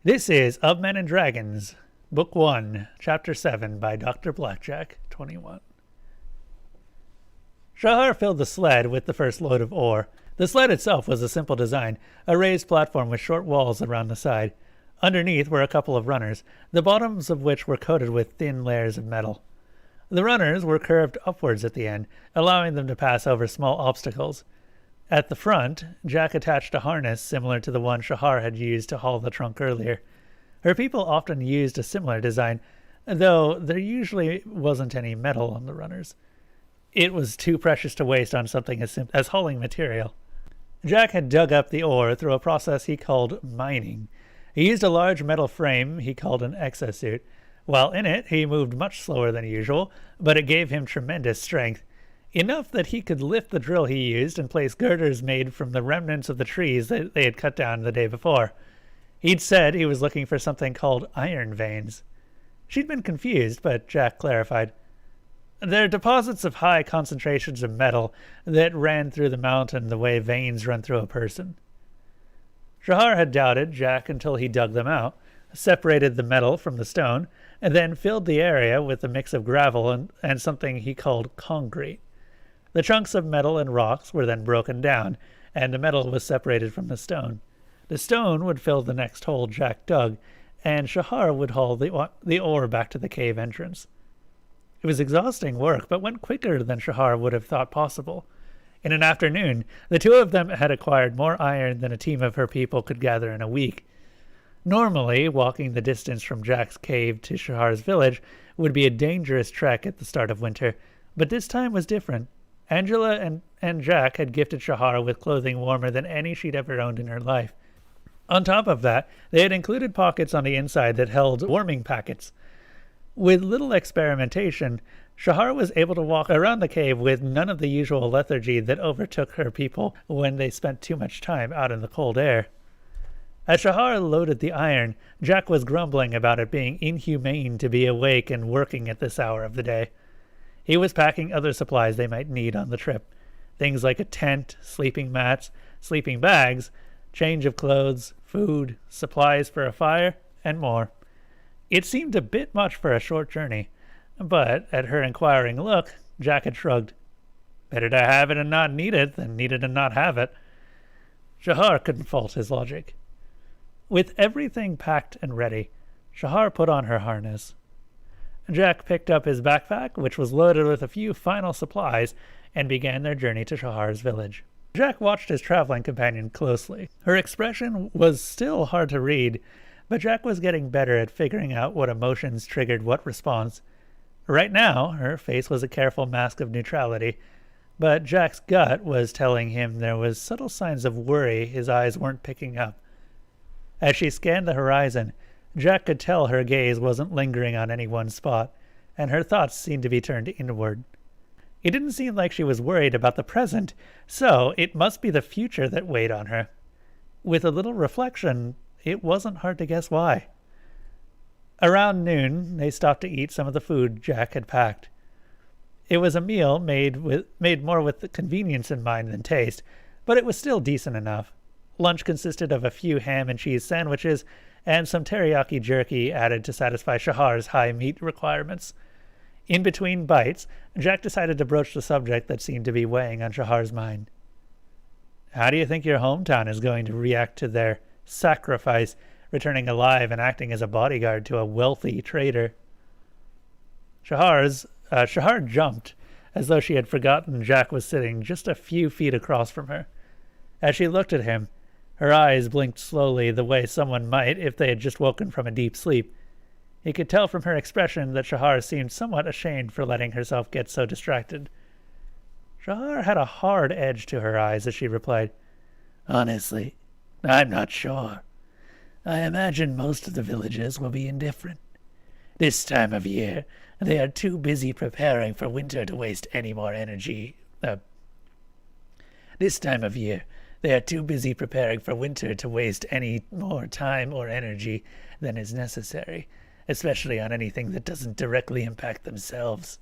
This is Of Men and Dragons, Book 1, Chapter 7 by DrBlackJack21. Shahar filled the sled with the first load of ore. The sled itself was a simple design, a raised platform with short walls around the side. Underneath were a couple of runners, the bottoms of which were coated with thin layers of metal. The runners were curved upwards at the end, allowing them to pass over small obstacles. At the front, Jack attached a harness similar to the one Shahar had used to haul the trunk earlier. Her people often used a similar design, though there usually wasn't any metal on the runners. It was too precious to waste on something as simple as hauling material. Jack had dug up the ore through a process he called mining. He used a large metal frame he called an exosuit. While in it, he moved much slower than usual, but it gave him tremendous strength. Enough that he could lift the drill he used and place girders made from the remnants of the trees that they had cut down the day before. He'd said he was looking for something called iron veins. She'd been confused, but Jack clarified. They're deposits of high concentrations of metal that ran through the mountain the way veins run through a person. Shahar had doubted Jack until he dug them out, separated the metal from the stone, and then filled the area with a mix of gravel and something he called concrete. The chunks of metal and rocks were then broken down, and the metal was separated from the stone. The stone would fill the next hole Jack dug, and Shahar would haul the ore back to the cave entrance. It was exhausting work, but went quicker than Shahar would have thought possible. In an afternoon, the two of them had acquired more iron than a team of her people could gather in a week. Normally, walking the distance from Jack's cave to Shahar's village would be a dangerous trek at the start of winter, but this time was different. Angela and Jack had gifted Shahar with clothing warmer than any she'd ever owned in her life. On top of that, they had included pockets on the inside that held warming packets. With little experimentation, Shahar was able to walk around the cave with none of the usual lethargy that overtook her people when they spent too much time out in the cold air. As Shahar loaded the iron, Jack was grumbling about it being inhumane to be awake and working at this hour of the day. He was packing other supplies they might need on the trip. Things like a tent, sleeping mats, sleeping bags, change of clothes, food, supplies for a fire, and more. It seemed a bit much for a short journey, but at her inquiring look, Jack had shrugged. Better to have it and not need it than need it and not have it. Shahar couldn't fault his logic. With everything packed and ready, Shahar put on her harness. Jack picked up his backpack, which was loaded with a few final supplies, and began their journey to Shahar's village. Jack watched his traveling companion closely. Her expression was still hard to read, but Jack was getting better at figuring out what emotions triggered what response. Right now, her face was a careful mask of neutrality, but Jack's gut was telling him there was subtle signs of worry his eyes weren't picking up. As she scanned the horizon, Jack could tell her gaze wasn't lingering on any one spot, and her thoughts seemed to be turned inward. It didn't seem like she was worried about the present, so it must be the future that weighed on her. With a little reflection, it wasn't hard to guess why. Around noon, they stopped to eat some of the food Jack had packed. It was a meal made more with convenience in mind than taste, but it was still decent enough. Lunch consisted of a few ham and cheese sandwiches and some teriyaki jerky added to satisfy Shahar's high meat requirements. In between bites, Jack decided to broach the subject that seemed to be weighing on Shahar's mind. How do you think your hometown is going to react to their sacrifice, returning alive and acting as a bodyguard to a wealthy trader? Shahar jumped, as though she had forgotten Jack was sitting just a few feet across from her. As she looked at him, her eyes blinked slowly the way someone might if they had just woken from a deep sleep. He could tell from her expression that Shahar seemed somewhat ashamed for letting herself get so distracted. Shahar had a hard edge to her eyes as she replied, Honestly, I'm not sure. I imagine most of the villagers will be indifferent. This time of year, they are too busy preparing for winter to waste any more energy. This time of year, they are too busy preparing for winter to waste any more time or energy than is necessary, especially on anything that doesn't directly impact themselves.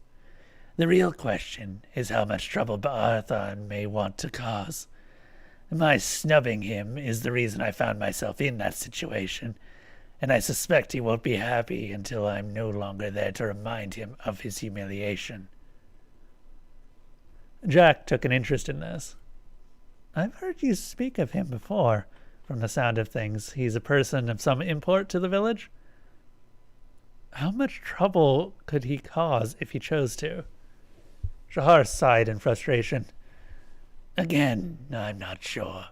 The real question is how much trouble Ba'arthon may want to cause. My snubbing him is the reason I found myself in that situation, and I suspect he won't be happy until I'm no longer there to remind him of his humiliation." Jack took an interest in this. "I've heard you speak of him before. From the sound of things, he's a person of some import to the village. How much trouble could he cause if he chose to?" Shahar sighed in frustration. "Again, I'm not sure.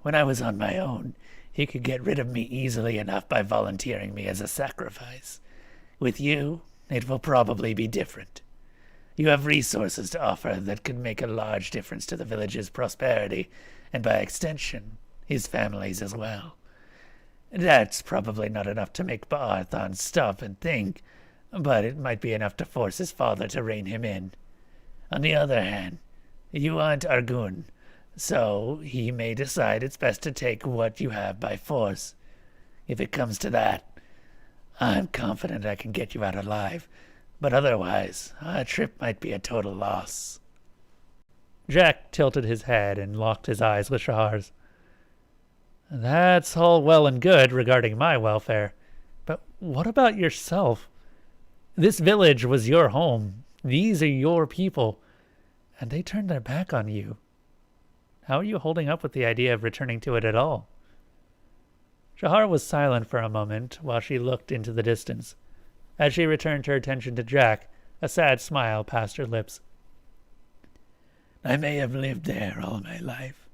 When I was on my own, he could get rid of me easily enough by volunteering me as a sacrifice. With you, it will probably be different. You have resources to offer that could make a large difference to the village's prosperity, and by extension, his family's as well. That's probably not enough to make Ba'arthon stop and think, but it might be enough to force his father to rein him in. On the other hand, you aren't Argun, so he may decide it's best to take what you have by force. If it comes to that, I'm confident I can get you out alive, but otherwise, our trip might be a total loss." Jack tilted his head and locked his eyes with Shahar's. "That's all well and good regarding my welfare, but what about yourself? This village was your home. These are your people, and they turned their back on you. How are you holding up with the idea of returning to it at all?" Shahar was silent for a moment while she looked into the distance. As she returned her attention to Jack, a sad smile passed her lips. "I may have lived there all my life,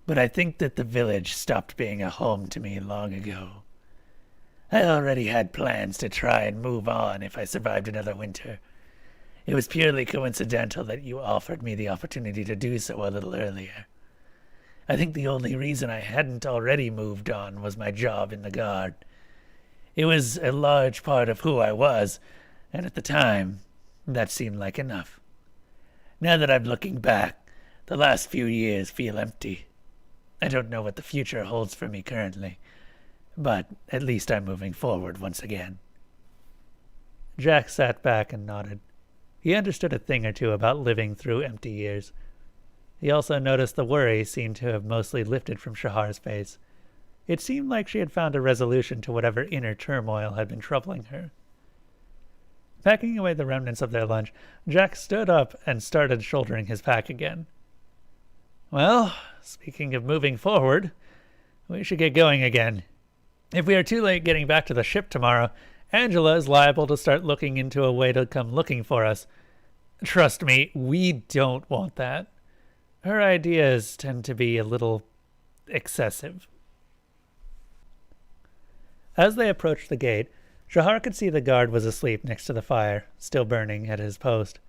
but I think that the village stopped being a home to me long ago. I already had plans to try and move on if I survived another winter. It was purely coincidental that you offered me the opportunity to do so a little earlier. I think the only reason I hadn't already moved on was my job in the guard. It was a large part of who I was, and at the time, that seemed like enough. Now that I'm looking back, the last few years feel empty. I don't know what the future holds for me currently, but at least I'm moving forward once again." Jack sat back and nodded. He understood a thing or two about living through empty years. He also noticed the worry seemed to have mostly lifted from Shahar's face. It seemed like she had found a resolution to whatever inner turmoil had been troubling her. Packing away the remnants of their lunch, Jack stood up and started shouldering his pack again. "Well, speaking of moving forward, we should get going again. If we are too late getting back to the ship tomorrow, Angela is liable to start looking into a way to come looking for us. Trust me, we don't want that. Her ideas tend to be a little excessive." As they approached the gate, Shahar could see the guard was asleep next to the fire, still burning at his post.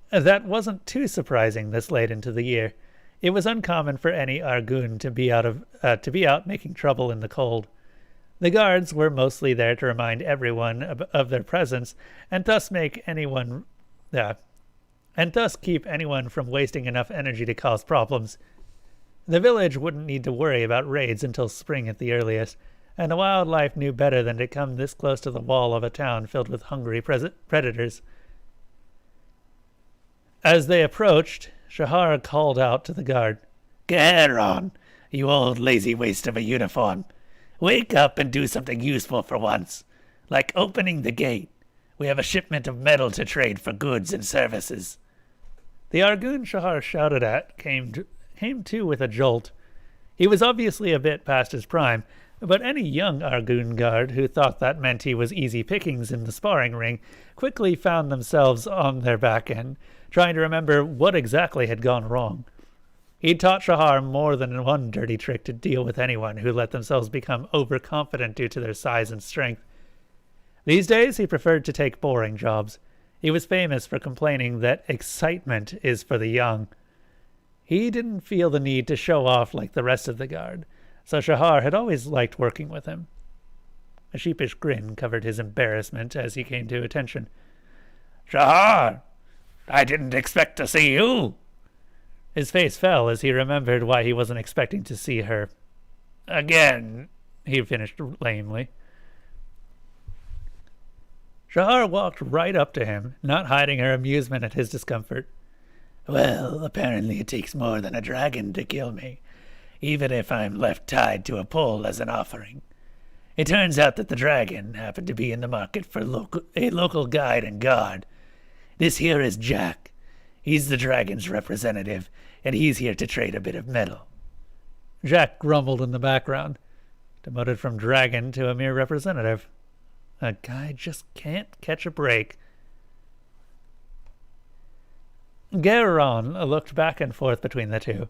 That wasn't too surprising this late into the year. It was uncommon for any Argun to be out making trouble in the cold. The guards were mostly there to remind everyone of their presence, and thus keep anyone from wasting enough energy to cause problems. The village wouldn't need to worry about raids until spring at the earliest, and the wildlife knew better than to come this close to the wall of a town filled with hungry predators. As they approached, Shahar called out to the guard, "Get on, you old lazy waste of a uniform. Wake up and do something useful for once, like opening the gate. We have a shipment of metal to trade for goods and services." The Argun Shahar shouted at came to with a jolt. He was obviously a bit past his prime, but any young Argun guard who thought that meant he was easy pickings in the sparring ring quickly found themselves on their back end, trying to remember what exactly had gone wrong. He'd taught Shahar more than one dirty trick to deal with anyone who let themselves become overconfident due to their size and strength. These days he preferred to take boring jobs. He was famous for complaining that excitement is for the young. He didn't feel the need to show off like the rest of the guard, so Shahar had always liked working with him. A sheepish grin covered his embarrassment as he came to attention. "Shahar, I didn't expect to see you." His face fell as he remembered why he wasn't expecting to see her. "Again," he finished lamely. Shahar walked right up to him, not hiding her amusement at his discomfort. "Well, apparently it takes more than a dragon to kill me, even if I'm left tied to a pole as an offering. It turns out that the dragon happened to be in the market for a local guide and guard. This here is Jack. He's the dragon's representative, and he's here to trade a bit of metal." Jack grumbled in the background, demoted from dragon to a mere representative. A guy just can't catch a break. Geron looked back and forth between the two.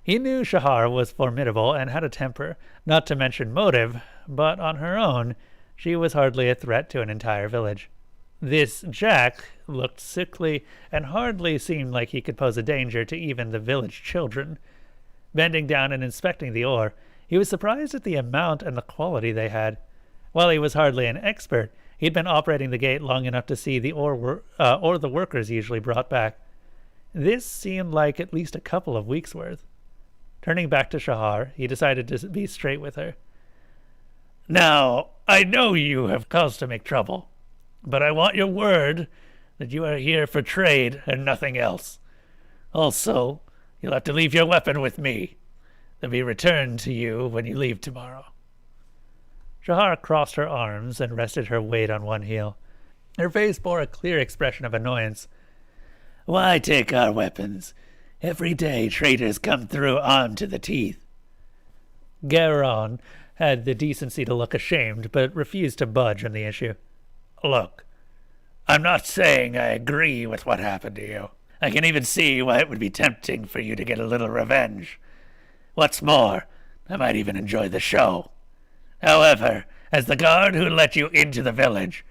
He knew Shahar was formidable and had a temper, not to mention motive, but on her own, she was hardly a threat to an entire village. This Jack looked sickly and hardly seemed like he could pose a danger to even the village children. Bending down and inspecting the ore, he was surprised at the amount and the quality they had. While he was hardly an expert, he'd been operating the gate long enough to see the ore the workers usually brought back. This seemed like at least a couple of weeks' worth. Turning back to Shahar, he decided to be straight with her. "Now, I know you have cause to make trouble, but I want your word that you are here for trade and nothing else. Also, you'll have to leave your weapon with me. They'll be returned to you when you leave tomorrow." Shahar crossed her arms and rested her weight on one heel. Her face bore a clear expression of annoyance. "Why take our weapons? Every day traders come through armed to the teeth." Geron had the decency to look ashamed, but refused to budge on the issue. "Look, I'm not saying I agree with what happened to you. I can even see why it would be tempting for you to get a little revenge. What's more, I might even enjoy the show. However, as the guard who let you into the village,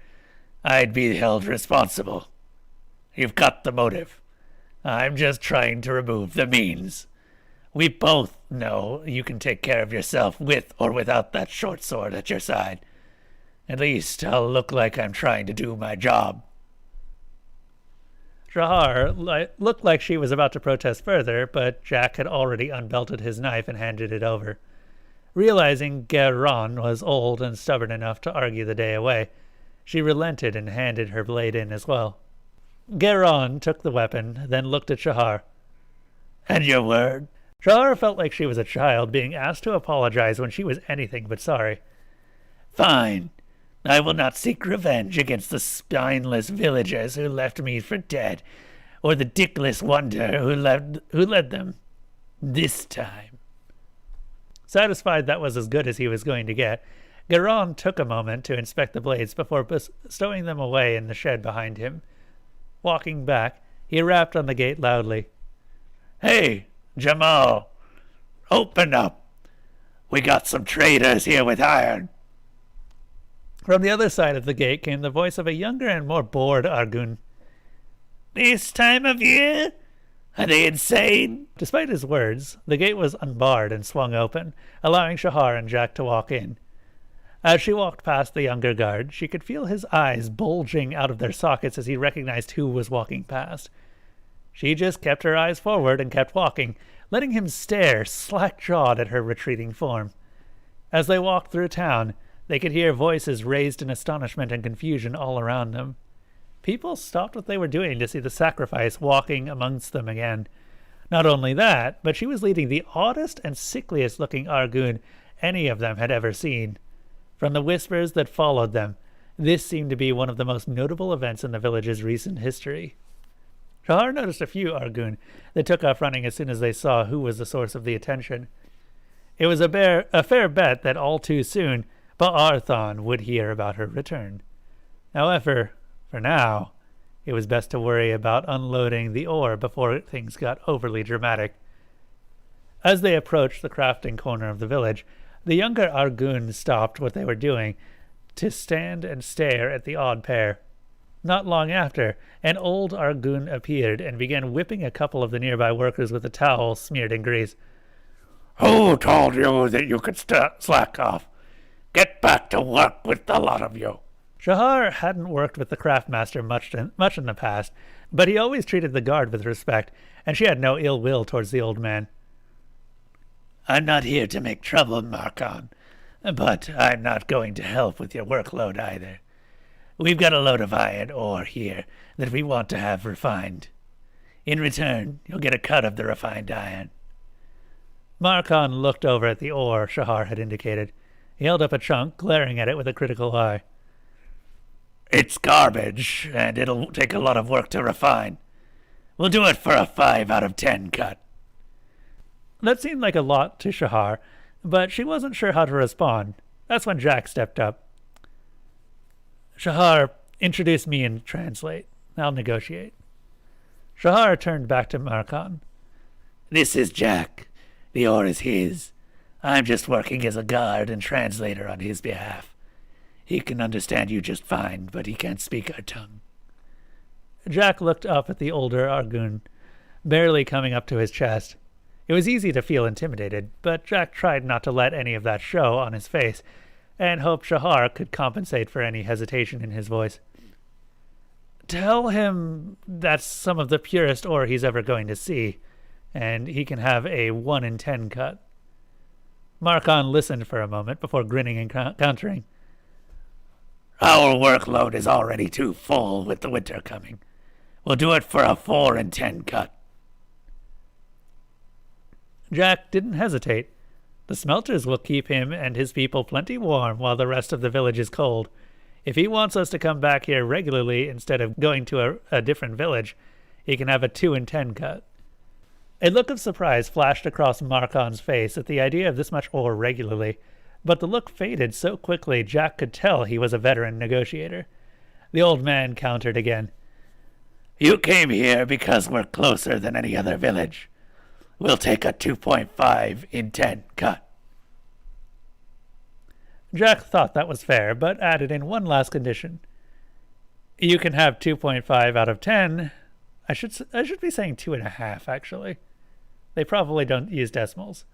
I'd be held responsible. You've got the motive. I'm just trying to remove the means. We both know you can take care of yourself with or without that short sword at your side. At least I'll look like I'm trying to do my job." Shahar looked like she was about to protest further, but Jack had already unbelted his knife and handed it over. Realizing Geron was old and stubborn enough to argue the day away, she relented and handed her blade in as well. Geron took the weapon, then looked at Shahar. "And your word?" Shahar felt like she was a child being asked to apologize when she was anything but sorry. "Fine. I will not seek revenge against the spineless villagers who left me for dead, or the dickless wonder who led them. This time." Satisfied that was as good as he was going to get, Geron took a moment to inspect the blades before stowing them away in the shed behind him. Walking back, he rapped on the gate loudly. "Hey, Jamal! Open up! We got some traders here with iron." From the other side of the gate came the voice of a younger and more bored Argun. "This time of year? Are they insane?" Despite his words, the gate was unbarred and swung open, allowing Shahar and Jack to walk in. As she walked past the younger guard, she could feel his eyes bulging out of their sockets as he recognized who was walking past. She just kept her eyes forward and kept walking, letting him stare slack-jawed at her retreating form. As they walked through town, they could hear voices raised in astonishment and confusion all around them. People stopped what they were doing to see the sacrifice walking amongst them again. Not only that, but she was leading the oddest and sickliest-looking Argun any of them had ever seen. From the whispers that followed them, this seemed to be one of the most notable events in the village's recent history. Shahar noticed a few Argun that took off running as soon as they saw who was the source of the attention. It was a fair bet that all too soon Ba'arthon would hear about her return. However, for now, it was best to worry about unloading the ore before things got overly dramatic. As they approached the crafting corner of the village, the younger Argun stopped what they were doing to stand and stare at the odd pair. Not long after, an old Argun appeared and began whipping a couple of the nearby workers with a towel smeared in grease. "Who told you that you could slack off? Get back to work with the lot of you." Shahar hadn't worked with the craftmaster much in the past, but he always treated the guard with respect, and she had no ill will towards the old man. "I'm not here to make trouble, Markon, but I'm not going to help with your workload either. We've got a load of iron ore here that we want to have refined. In return, you'll get a cut of the refined iron." Markon looked over at the ore Shahar had indicated. He held up a chunk, glaring at it with a critical eye. It's garbage, and it'll take a lot of work to refine. We'll do it for a 5 out of 10 cut. That seemed like a lot to Shahar, but she wasn't sure how to respond. That's when Jack stepped up. Shahar, introduce me and translate. I'll negotiate. Shahar turned back to Markan. This is Jack. The ore is his. I'm just working as a guard and translator on his behalf. He can understand you just fine, but he can't speak our tongue. Jack looked up at the older Argun, barely coming up to his chest. It was easy to feel intimidated, but Jack tried not to let any of that show on his face, and hoped Shahar could compensate for any hesitation in his voice. Tell him that's some of the purest ore he's ever going to see, and he can have a 1 in 10 cut. Markan listened for a moment before grinning and countering. Our workload is already too full with the winter coming. We'll do it for a 4 in 10 cut. Jack didn't hesitate. The smelters will keep him and his people plenty warm while the rest of the village is cold. If he wants us to come back here regularly instead of going to a different village, he can have a 2 in 10 cut. A look of surprise flashed across Markan's face at the idea of this much ore regularly, but the look faded so quickly Jack could tell he was a veteran negotiator. The old man countered again. You came here because we're closer than any other village. We'll take a 2.5 in 10 cut. Jack thought that was fair, but added in one last condition. You can have 2.5 out of 10. I should be saying 2.5, actually. They probably don't use decimals.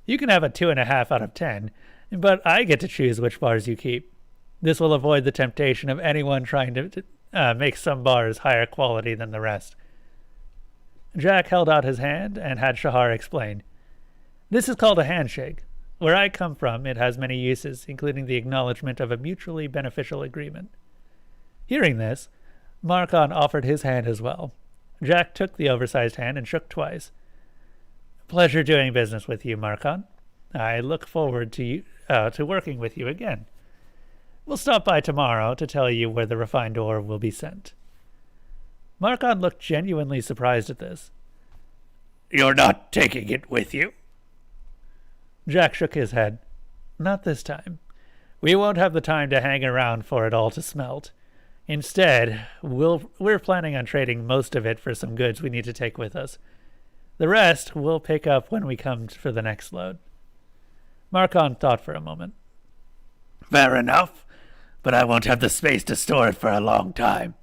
You can have a 2.5 out of 10, but I get to choose which bars you keep. This will avoid the temptation of anyone trying to make some bars higher quality than the rest. Jack held out his hand and had Shahar explain. This is called a handshake. Where I come from, it has many uses, including the acknowledgement of a mutually beneficial agreement. Hearing this, Markan offered his hand as well. Jack took the oversized hand and shook twice. Pleasure doing business with you, Markan. I look forward to working with you again. We'll stop by tomorrow to tell you where the refined ore will be sent. Markan looked genuinely surprised at this. You're not taking it with you? Jack shook his head. Not this time. We won't have the time to hang around for it all to smelt. Instead, we're planning on trading most of it for some goods we need to take with us. The rest we'll pick up when we come for the next load. Markan thought for a moment. Fair enough, but I won't have the space to store it for a long time.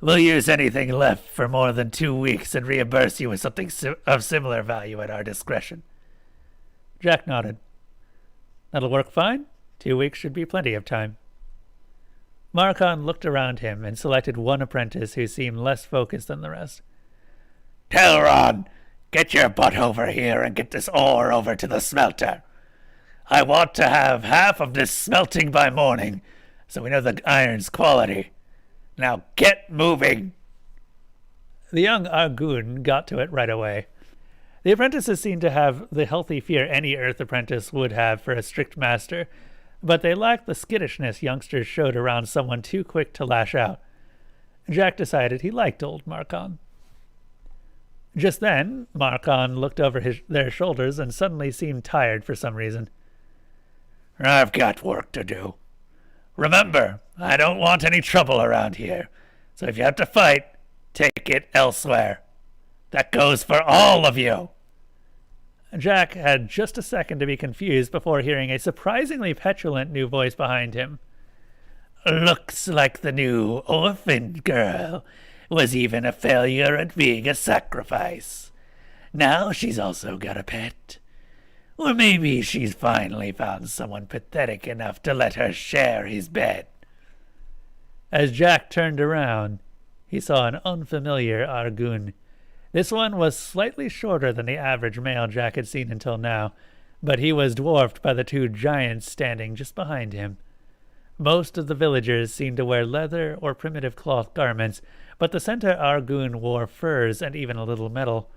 We'll use anything left for more than 2 weeks and reimburse you with something of similar value at our discretion. Jack nodded. That'll work fine. 2 weeks should be plenty of time. Markan looked around him and selected one apprentice who seemed less focused than the rest. Telron, get your butt over here and get this ore over to the smelter. I want to have half of this smelting by morning, so we know the iron's quality. Now get moving. The young Argun got to it right away. The apprentices seemed to have the healthy fear any Earth apprentice would have for a strict master, but they lacked the skittishness youngsters showed around someone too quick to lash out. Jack decided he liked old Markan. Just then, Markan looked over their shoulders and suddenly seemed tired for some reason. I've got work to do. Remember, I don't want any trouble around here, so if you have to fight, take it elsewhere. That goes for all of you. Jack had just a second to be confused before hearing a surprisingly petulant new voice behind him. Looks like the new orphan girl was even a failure at being a sacrifice. Now she's also got a pet. Or maybe she's finally found someone pathetic enough to let her share his bed. As Jack turned around, he saw an unfamiliar Argun. This one was slightly shorter than the average male Jack had seen until now, but he was dwarfed by the two giants standing just behind him. Most of the villagers seemed to wear leather or primitive cloth garments, but the center Argun wore furs and even a little metal.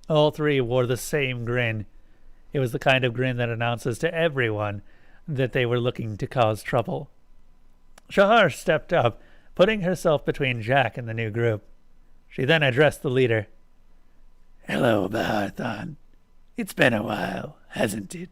All three wore the same grin. It was the kind of grin that announces to everyone that they were looking to cause trouble. Shahar stepped up, putting herself between Jack and the new group. She then addressed the leader. Hello, Baharthan. It's been a while, hasn't it?